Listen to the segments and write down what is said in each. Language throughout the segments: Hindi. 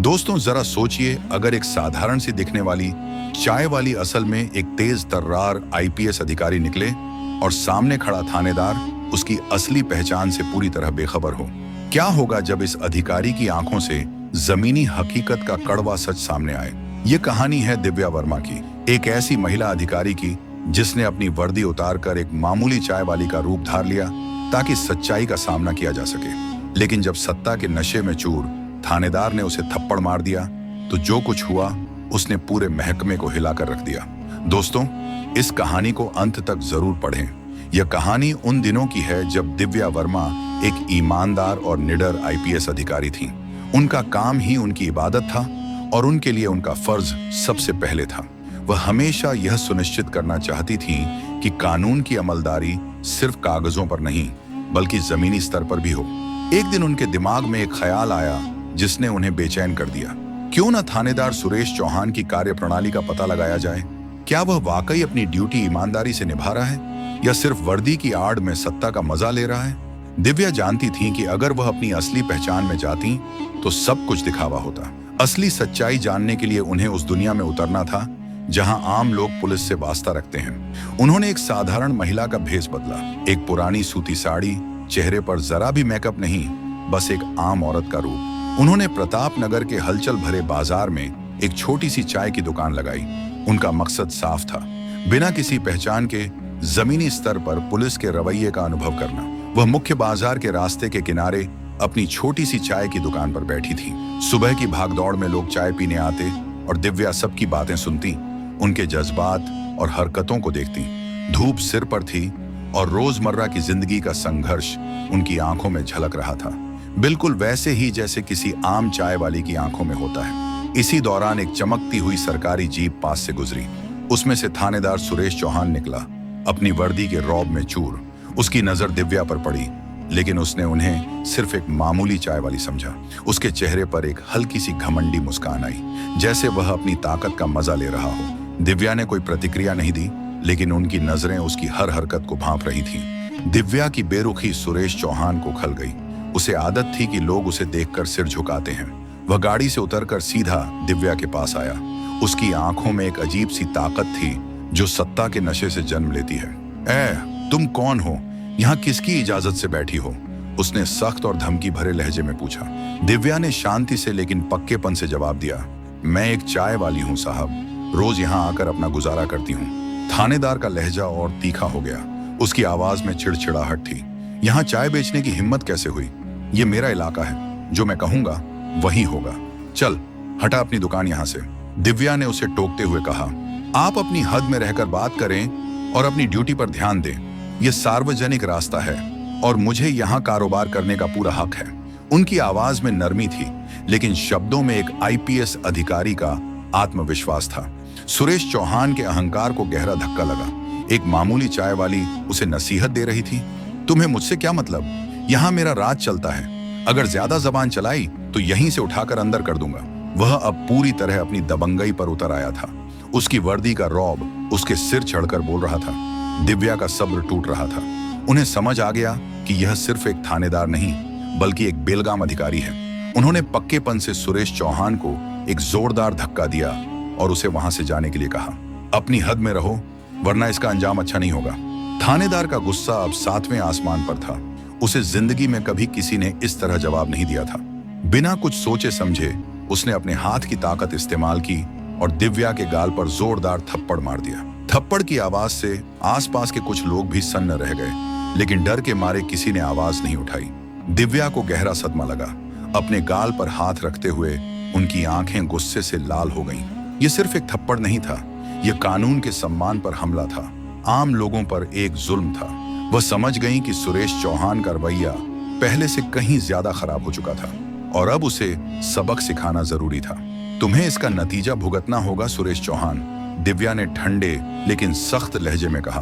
दोस्तों जरा सोचिए, अगर एक साधारण सी दिखने वाली चाय वाली असल में एक तेज तर्रार आईपीएस अधिकारी निकले और सामने खड़ा थानेदार उसकी असली पहचान से पूरी तरह बेखबर हो। क्या होगा जब इस अधिकारी की आंखों से जमीनी हकीकत का कड़वा सच सामने आए। ये कहानी है दिव्या वर्मा की, एक ऐसी महिला अधिकारी की जिसने अपनी वर्दी उतारकर एक मामूली चाय वाली का रूप धार लिया ताकि सच्चाई का सामना किया जा सके। लेकिन जब सत्ता के नशे में चूर थानेदार ने उसे थप्पड़ मार दिया तो जो कुछ हुआ उसने पूरे महकमे को हिलाकर रख दिया। दोस्तों, इस कहानी को अंत तक जरूर पढ़ें। यह कहानी उन दिनों की है जब दिव्या वर्मा एक ईमानदार और निडर आईपीएस अधिकारी थी। उनका काम ही उनकी इबादत था और उनके लिए उनका फर्ज सबसे पहले था। वह हमेशा यह सुनिश्चित करना चाहती थी कि कानून की अमलदारी सिर्फ कागजों पर नहीं बल्कि जमीनी स्तर पर भी हो। एक दिन उनके दिमाग में एक ख्याल आया जिसने उन्हें बेचैन कर दिया। क्यों न थानेदार सुरेश चौहान की कार्यप्रणाली का पता लगाया जाए। क्या वह वाकई अपनी ड्यूटी ईमानदारी से निभा रहा है या सिर्फ वर्दी की आड़ में सत्ता का मजा ले रहा है। दिव्या जानती थी कि अगर वह अपनी असली पहचान में जाती तो सब कुछ दिखावा होता। असली सच्चाई जानने के लिए उन्हें उस दुनिया में उतरना था जहां आम लोग पुलिस से वास्ता रखते हैं। उन्होंने एक साधारण महिला का भेष बदला, एक पुरानी सूती साड़ी, चेहरे पर जरा भी मेकअप नहीं, बस एक आम औरत का रूप। उन्होंने प्रताप नगर के हलचल भरे बाजार में एक छोटी सी चाय की दुकान लगाई। उनका मकसद साफ था, बिना किसी पहचान के जमीनी स्तर पर पुलिस के रवैये का अनुभव करना। वह मुख्य बाजार के रास्ते के किनारे अपनी छोटी सी चाय की दुकान पर बैठी थी। सुबह की भागदौड़ में लोग चाय पीने आते और दिव्या सबकी बातें सुनती, उनके जज्बात और हरकतों को देखती। धूप सिर पर थी और रोजमर्रा की जिंदगी का संघर्ष उनकी आंखों में झलक रहा था, बिल्कुल वैसे ही जैसे किसी आम चाय वाली की आंखों में होता है। इसी दौरान एक चमकती हुई सरकारी जीप पास से गुजरी। उसमें से थानेदार सुरेश चौहान निकला, अपनी वर्दी के रौब में चूर। उसकी नजर दिव्या पर पड़ी, लेकिन उसने उन्हें सिर्फ एक मामूली चाय वाली समझा। उसके चेहरे पर एक हल्की सी घमंडी मुस्कान आई, जैसे वह अपनी ताकत का मजा ले रहा हो। दिव्या ने कोई प्रतिक्रिया नहीं दी, लेकिन उनकी नजरें उसकी हर हरकत को भांप रही थीं। दिव्या की बेरुखी सुरेश चौहान को खल गई। उसे आदत थी कि लोग उसे देखकर सिर झुकाते हैं। वह गाड़ी से उतरकर सीधा दिव्या के पास आया। उसकी आंखों में एक अजीब सी ताकत थी जो सत्ता के नशे से जन्म लेती है। तुम कौन हो? यहाँ किसकी इजाजत से बैठी हो? उसने सख्त और धमकी भरे लहजे में पूछा। दिव्या ने शांति से लेकिन पक्केपन से जवाब दिया, मैं एक चाय वाली हूँ साहब, रोज यहाँ आकर अपना गुजारा करती हूँ। थानेदार का लहजा और तीखा हो गया। उसकी आवाज में चिड़चिड़ाहट थी। यहाँ चाय बेचने की हिम्मत कैसे हुई? ये मेरा इलाका है, जो मैं कहूंगा वही होगा। चल हटा अपनी दुकान यहाँ से। दिव्या ने उसे टोकते हुए कहा, आप अपनी हद में रहकर बात करें और अपनी ड्यूटी पर ध्यान दें। यह सार्वजनिक रास्ता है और मुझे यहाँ कारोबार करने का पूरा हक है। उनकी आवाज में नरमी थी, लेकिन शब्दों में एक आईपीएस अधिकारी का आत्मविश्वास था। सुरेश चौहान के अहंकार को गहरा धक्का लगा। एक मामूली चाय वाली उसे नसीहत दे रही थी। तुम्हें मुझसे क्या मतलब? यहाँ मेरा राज चलता है। अगर ज्यादा जबान चलाई तो यहीं से उठाकर अंदर कर दूंगा। वह अब पूरी तरह अपनी दबंगई पर उतर आया था। उसकी वर्दी का रौब उसके सिर चढ़कर बोल रहा था। दिव्या का सब्र टूट रहा था। उन्हें समझ आ गया कि यह सिर्फ एक थानेदार नहीं बल्कि एक बेलगाम अधिकारी है। उन्होंने पक्केपन से सुरेश चौहान को एक जोरदार धक्का दिया और उसे वहां से जाने के लिए कहा। अपनी हद में रहो, वरना इसका अंजाम अच्छा नहीं होगा। थानेदार का गुस्सा अब 7वें आसमान पर था। उसे जिंदगी में कभी किसी ने इस तरह जवाब नहीं दिया था। बिना कुछ सोचे समझे उसने अपने हाथ की ताकत इस्तेमाल की और दिव्या के गाल पर जोरदार थप्पड़ मार दिया। थप्पड़ की आवाज से आसपास के कुछ लोग भी सन्न रह गए, लेकिन डर के मारे किसी ने आवाज नहीं उठाई। दिव्या को गहरा सदमा लगा। अपने गाल पर हाथ रखते हुए उनकी आंखें गुस्से से लाल हो गईं। यह सिर्फ एक थप्पड़ नहीं था, यह कानून के सम्मान पर हमला था, आम लोगों पर एक जुल्म था। वह समझ गईं कि सुरेश चौहान का रवैया पहले से कहीं ज्यादा खराब हो चुका था और अब उसे सबक सिखाना जरूरी था। तुम्हें इसका नतीजा भुगतना होगा सुरेश चौहान, दिव्या ने ठंडे लेकिन सख्त लहजे में कहा।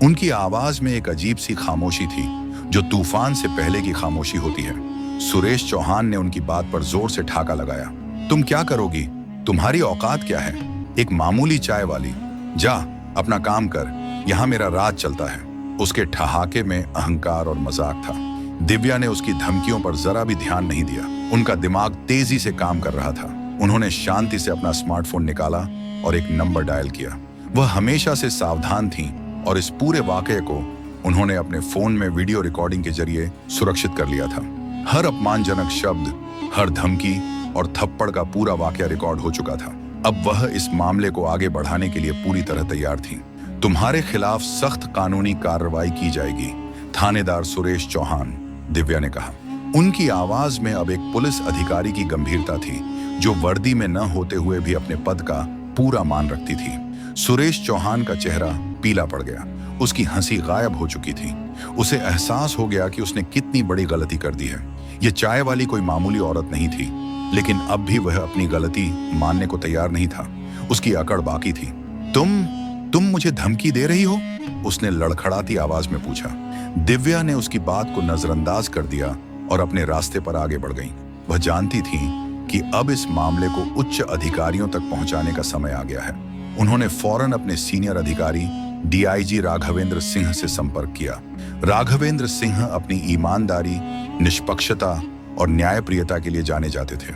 उनकी आवाज में एक अजीब सी खामोशी थी जो तूफान से पहले की खामोशी होती है। सुरेश चौहान ने उनकी बात पर जोर से ठाका लगाया। तुम क्या करोगी? तुम्हारी औकात क्या है? एक मामूली चाय वाली। जा अपना काम कर, यहाँ मेरा राज चलता है। उसके ठहाके में अहंकार और मजाक था। दिव्या ने उसकी धमकियों पर जरा भी ध्यान नहीं दिया। उनका दिमाग तेजी से काम कर रहा था। उन्होंने शांति से अपना स्मार्टफोन निकाला और एक नंबर डायल किया। वह हमेशा से सावधान थीं और इस पूरे वाकये को उन्होंने अपने फोन में वीडियो रिकॉर्डिंग के जरिए सुरक्षित कर लिया था। हर अपमानजनक शब्द, हर धमकी और थप्पड़ का पूरा वाकया रिकॉर्ड हो चुका था। अब वह इस मामले को आगे बढ़ाने के लिए पूरी तरह तैयार थीं। तुम्हारे खिलाफ सख्त कानूनी कार्रवाई की जाएगी, थानेदार सुरेश चौहान, दिव्या ने कहा। उनकी आवाज में अब एक पुलिस अधिकारी की गंभीरता थी, जो वर्दी में न होते हुए भी अपने पद का पूरा मान रखती थी। सुरेश चौहान का चेहरा पीला पड़ गया। उसकी हंसी गायब हो चुकी थी। उसे एहसास हो गया कि उसने कितनी बड़ी गलती कर दी है। ये चाय वाली कोई मामूली औरत नहीं थी, लेकिन अब भी वह अपनी गलती मानने को तैयार नहीं था। उसकी अकड़ बाकी थी। तुम मुझे धमकी दे रही हो? उसने लड़खड़ाती आवाज में पूछा। दिव्या ने उसकी बात को नजरअंदाज कर दिया और अपने रास्ते पर आगे बढ़ गई। वह जानती थी कि अब इस मामले को उच्च अधिकारियों तक पहुंचाने का समय आ गया है। उन्होंने फौरन अपने सीनियर अधिकारी डीआईजी राघवेंद्र सिंह से संपर्क किया। राघवेंद्र सिंह अपनी ईमानदारी, निष्पक्षता और न्यायप्रियता के लिए जाने जाते थे।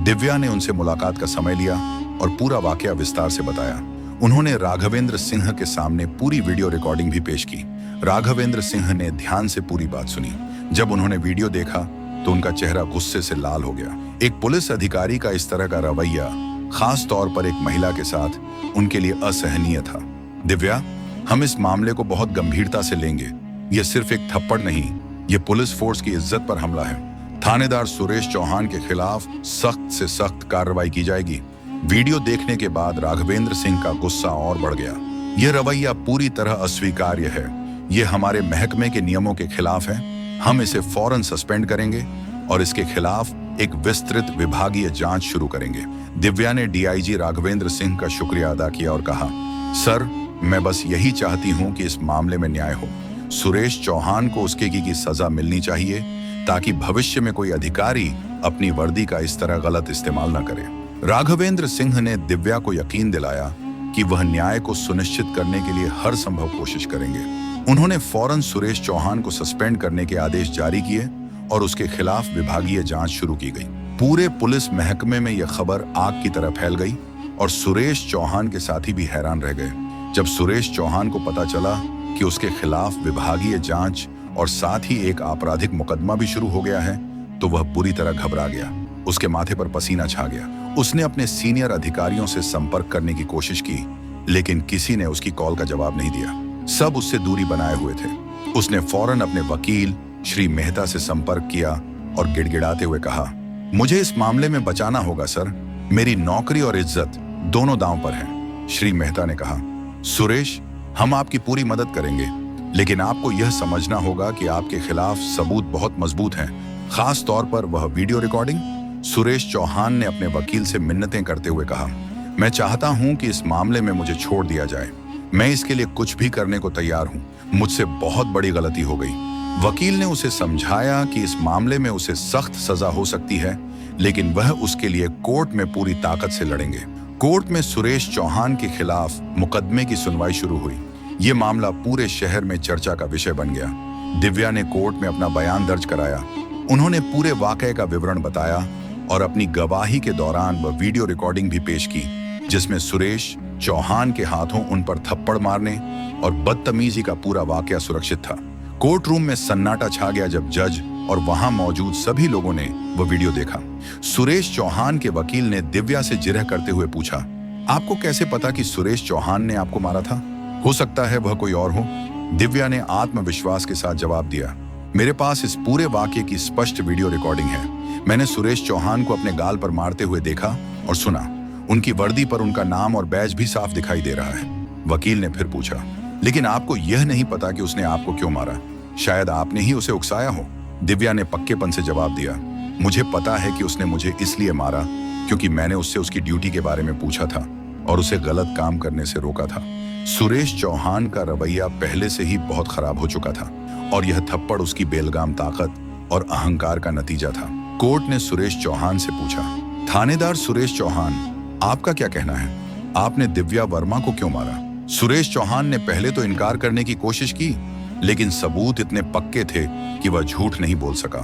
दिव्या ने उनसे मुलाकात का समय लिया और पूरा वाकया विस्तार से बताया। उन्होंने राघवेंद्र सिंह के सामने पूरी वीडियो रिकॉर्डिंग भी पेश की। राघवेंद्र सिंह ने ध्यान से पूरी बात सुनी। जब उन्होंने वीडियो देखा तो उनका चेहरा गुस्से से लाल हो गया। एक पुलिस अधिकारी का इस तरह का रवैया, खास तौर पर एक महिला के साथ, उनके लिए असहनीय था। दिव्या, हम इस मामले को बहुत गंभीरता से लेंगे। यह सिर्फ एक थप्पड़ नहीं, यह पुलिस फोर्स की इज्जत पर हमला है। थानेदार सुरेश चौहान के खिलाफ सख्त से सख्त कार्रवाई की जाएगी। वीडियो देखने के बाद राघवेंद्र सिंह का गुस्सा और बढ़ गया। यह रवैया पूरी तरह अस्वीकार्य है। यह हमारे महकमे के नियमों के खिलाफ है। हम इसे फौरन सस्पेंड करेंगे और इसके खिलाफ एक विस्तृत विभागीय जांच शुरू करेंगे। दिव्या ने डीआईजी राघवेंद्र सिंह का शुक्रिया अदा किया और कहा, सर, मैं बस यही चाहती हूं कि इस मामले में न्याय हो। सुरेश चौहान को उसके की सजा मिलनी चाहिए, ताकि भविष्य में कोई अधिकारी अपनी वर्दी का इस तरह गलत इस्तेमाल न करे। राघवेंद्र सिंह ने दिव्या को यकीन दिलाया कि वह न्याय को सुनिश्चित करने के लिए हर संभव कोशिश करेंगे। उन्होंने फौरन सुरेश चौहान को सस्पेंड करने के आदेश जारी किए और उसके खिलाफ विभागीय जांच शुरू की गई। पूरे पुलिस महकमे में यह खबर आग की तरह फैल गई और सुरेश चौहान के साथी भी हैरान रह गए। जब सुरेश चौहान को पता चला कि उसके खिलाफ विभागीय जांच और साथ ही एक आपराधिक मुकदमा भी शुरू हो गया है, तो वह बुरी तरह घबरा गया। उसके माथे पर पसीना छा गया। उसने अपने सीनियर अधिकारियों से संपर्क करने की कोशिश की, लेकिन किसी ने उसकी कॉल का जवाब नहीं दिया। सब उससे दूरी बनाए हुए थे। उसने फौरन अपने वकील श्री मेहता से संपर्क किया और गिड़गिड़ाते हुए कहा, मुझे इस मामले में बचाना होगा सर। मेरी नौकरी और इज्जत दोनों दांव पर हैं। श्री मेहता ने कहा, सुरेश, हम आपकी पूरी मदद करेंगे, लेकिन आपको यह समझना होगा कि आपके खिलाफ सबूत बहुत मजबूत हैं, खास तौर पर वह वीडियो रिकॉर्डिंग। सुरेश चौहान ने अपने वकील से मिन्नतें करते हुए कहा, मैं चाहता हूं कि इस मामले में मुझे छोड़ दिया जाए। मैं इसके लिए कुछ भी करने को तैयार हूं। मुझसे बहुत बड़ी गलती हो गई। वकील ने उसे समझाया कि इस मामले में उसे सख्त सजा हो सकती है, लेकिन वह उसके लिए कोर्ट में पूरी ताकत से लड़ेंगे। कोर्ट में सुरेश चौहान के खिलाफ मुकदमे की सुनवाई शुरू हुई। ये मामला पूरे शहर में चर्चा का विषय बन गया। दिव्या ने कोर्ट में अपना बयान दर्ज कराया। उन्होंने पूरे वाकये का विवरण बताया और अपनी गवाही के दौरान वह वीडियो रिकॉर्डिंग भी पेश की, जिसमें सुरेश चौहान के हाथों उन पर थप्पड़ मारने और बदतमीजी का पूरा वाकया सुरक्षित था। कोर्ट रूम में सन्नाटा छा गया जब जज और वहां मौजूद सभी लोगों ने वह वीडियो देखा। सुरेश चौहान के वकील ने दिव्या से जिरह करते हुए पूछा, आपको कैसे पता कि सुरेश चौहान ने आपको मारा था? हो सकता है वह कोई और हो। दिव्या ने आत्मविश्वास के साथ जवाब दिया, मेरे पास इस पूरे वाकये की स्पष्ट वीडियो रिकॉर्डिंग है। मैंने सुरेश चौहान को अपने गाल पर मारते हुए देखा और सुना। उनकी वर्दी पर उनका नाम और बैज भी साफ दिखाई दे रहा है। वकील ने फिर पूछा, लेकिन आपको यह नहीं पता कि उसने आपको क्यों मारा? शायद आपने ही उसे उकसाया हो। दिव्या ने पक्केपन से जवाब दिया, मुझे पता है कि उसने मुझे इसलिए मारा क्योंकि मैंने उससे उसकी ड्यूटी के बारे में पूछा था और उसे गलत काम करने से रोका था। सुरेश चौहान का रवैया पहले से ही बहुत खराब हो चुका था और यह थप्पड़ उसकी बेलगाम ताकत और अहंकार का नतीजा था। कोर्ट ने सुरेश चौहान से पूछा, थानेदार सुरेश चौहान, आपका क्या कहना है? आपने दिव्या वर्मा को क्यों मारा? सुरेश चौहान ने पहले तो इनकार करने की कोशिश की, लेकिन सबूत इतने पक्के थे कि वह झूठ नहीं बोल सका।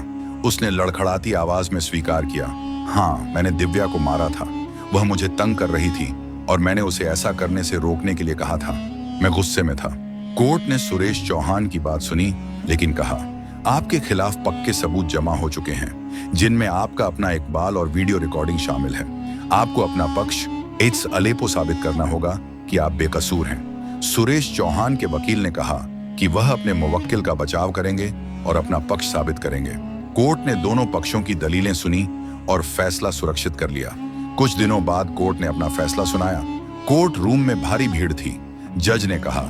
उसने लड़खड़ाती आवाज में स्वीकार किया, हाँ, मैंने दिव्या को मारा था। वह मुझे तंग कर रही थी और मैंने उसे ऐसा करने से रोकने के लिए कहा था। मैं गुस्से में था। कोर्ट ने सुरेश चौहान की बात सुनी, लेकिन कहा, आपके खिलाफ पक्के सबूत जमा हो चुके हैं, जिनमें आपका अपना इकबाल और वीडियो रिकॉर्डिंग शामिल है। आपको अपना पक्ष इट्स अलेपो साबित करना होगा कि आप बेकसूर हैं। सुरेश चौहान के वकील ने कहा कि वह अपने मुवक्किल का बचाव करेंगे और अपना पक्ष साबित करेंगे। कोर्ट ने दोनों पक्षों की दलीलें सुनी और फैसला सुरक्षित कर लिया। कुछ दिनों बाद कोर्ट ने अपना फैसला सुनाया। कोर्ट रूम में भारी भीड़ थी। जज ने कहा,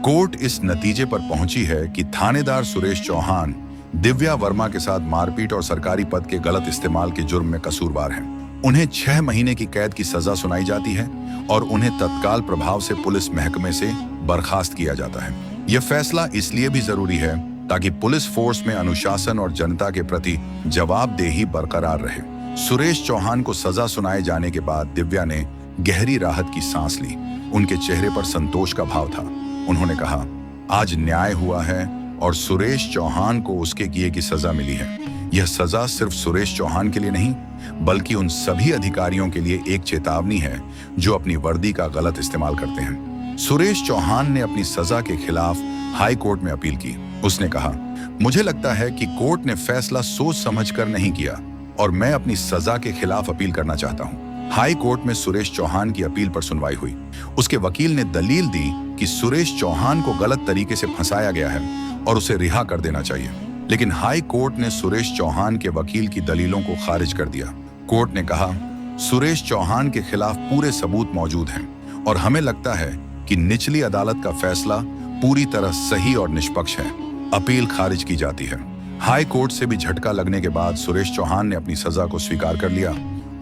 कोर्ट इस नतीजे पर पहुंची है कि थानेदार सुरेश चौहान दिव्या वर्मा के साथ मारपीट और सरकारी पद के गलत इस्तेमाल के जुर्म में कसूरवार हैं। उन्हें 6 महीने की कैद की सजा सुनाई जाती है और उन्हें तत्काल प्रभाव से पुलिस महकमे से बर्खास्त किया जाता है। यह फैसला इसलिए भी जरूरी है ताकि पुलिस फोर्स में अनुशासन और जनता के प्रति जवाबदेही बरकरार रहे। सुरेश चौहान को सजा सुनाए जाने के बाद दिव्या ने गहरी राहत की सांस ली। उनके चेहरे पर संतोष का भाव था। उन्होंने कहा, आज न्याय हुआ है और सुरेश चौहान को उसके किए की सजा मिली है। यह सजा सिर्फ सुरेश चौहान के लिए नहीं, बल्कि उन सभी अधिकारियों के लिए एक चेतावनी है जो अपनी वर्दी का गलत इस्तेमाल करते हैं। सुरेश चौहान ने अपनी सजा के खिलाफ हाई कोर्ट में अपील की। उसने कहा, मुझे लगता है कि कोर्ट ने फैसला सोच समझकर नहीं किया और मैं अपनी सजा के खिलाफ अपील करना चाहता हूं। हाई कोर्ट में सुरेश चौहान की अपील पर सुनवाई हुई। उसके वकील ने दलील दी कि सुरेश चौहान को गलत तरीके से फंसाया गया है और उसे रिहा कर देना चाहिए। लेकिन हाई कोर्ट ने सुरेश चौहान के वकील की दलीलों को खारिज कर दिया। कोर्ट ने कहा, सुरेश चौहान के खिलाफ पूरे सबूत मौजूद हैं और हमें लगता है कि निचली अदालत का फैसला पूरी तरह सही और निष्पक्ष है। अपील खारिज की जाती है। हाई कोर्ट से भी झटका लगने के बाद सुरेश चौहान ने अपनी सजा को स्वीकार कर लिया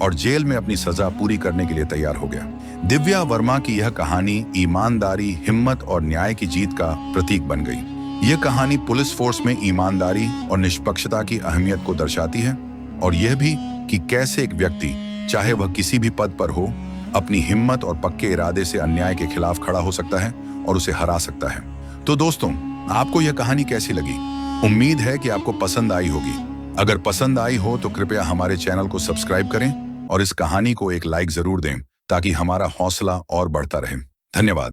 और जेल में अपनी सजा पूरी करने के लिए तैयार हो गया। दिव्या वर्मा की यह कहानी ईमानदारी, हिम्मत और न्याय की जीत का प्रतीक बन गई। यह कहानी पुलिस फोर्स में ईमानदारी और निष्पक्षता की अहमियत को दर्शाती है और यह भी कि कैसे एक व्यक्ति, चाहे वह किसी भी पद पर हो, अपनी हिम्मत और पक्के इरादे से अन्याय के खिलाफ खड़ा हो सकता है और उसे हरा सकता है। तो दोस्तों, आपको यह कहानी कैसी लगी? उम्मीद है कि आपको पसंद आई होगी। अगर पसंद आई हो तो कृपया हमारे चैनल को सब्सक्राइब करें और इस कहानी को एक लाइक जरूर दें ताकि हमारा हौसला और बढ़ता रहे। धन्यवाद।